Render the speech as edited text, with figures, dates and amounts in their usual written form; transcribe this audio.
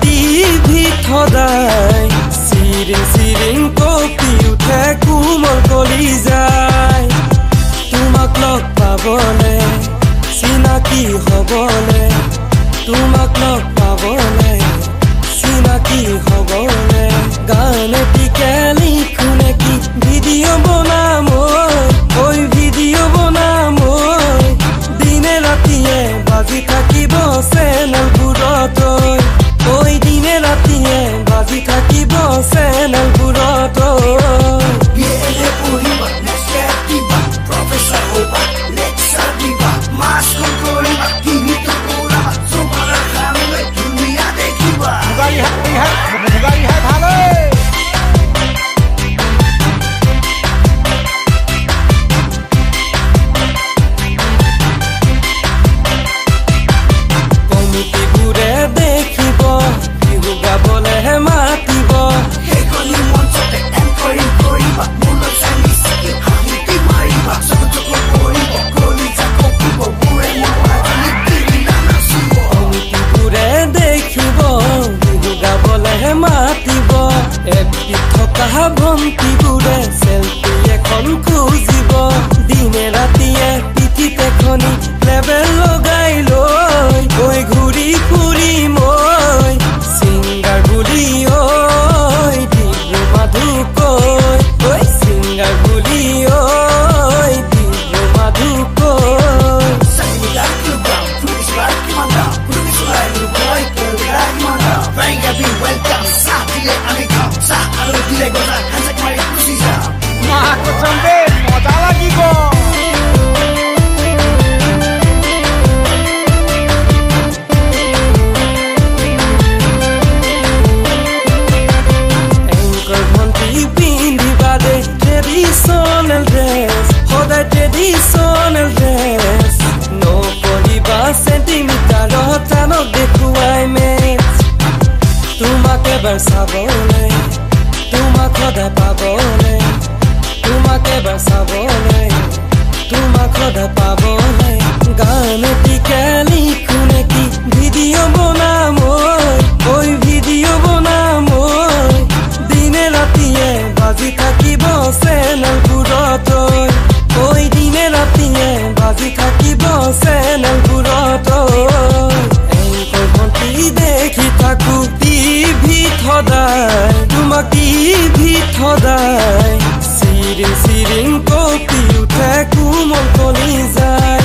টিভিত সদায় চিৰিং চিৰিং কঁপি উঠে কোমল কলিজাই তোমাক লগ পাবলে চিনাকি হবলে তোমাক লগ পাবলে চিনাকি হবলে গান এটিকে লিখো নেকি ভিডিঅ' বনাম ঐ ভিডিঅ' বনাম দিনে ৰাতিয়ে বাজি থাকিব চেনেলবোৰত ঐ দিনে ৰাতিয়ে বাজি থাকিব চেনেলবোৰত ভন্তিবোৰে চেলফি এখন খুজিব দিনে ৰাতিয়ে পিঠিত এখনি লেবেল লগাই লৈ ঐ ঘূৰি ফুৰি মই ছিংগাৰ বুলি ঐ ডিব্ৰু মাধুকৈ ঐ ছিংগাৰ বুলি ঐ ডিব্ৰু মাধুকৈ Traditional dress, সদায় traditional dress নকৰিবা চেণ্টিমিটাৰত টানক দেখুৱাই মেচ তোমাক এবাৰ চাবলে তোমাক সদায় পাবলে তোমাক এবাৰ চাবলে তোমাক সদায় পাবলে গান এটিকে লিখো নেকি ভিডিঅ' বনাম ঐ ভিডিঅ' বনাম দিনে ৰাতিয়ে বাজি থাকিব চেনেলবোৰত ঐ দিনে ৰাতিয়ে বাজি থাকিব চেনেলবোৰত এংকৰ ভণ্টি দেখি থাকো টিভিত সদায় তোমাক টিভিত সদায় চিৰিং চিৰিং কঁপি উঠে কোমল কলিজাই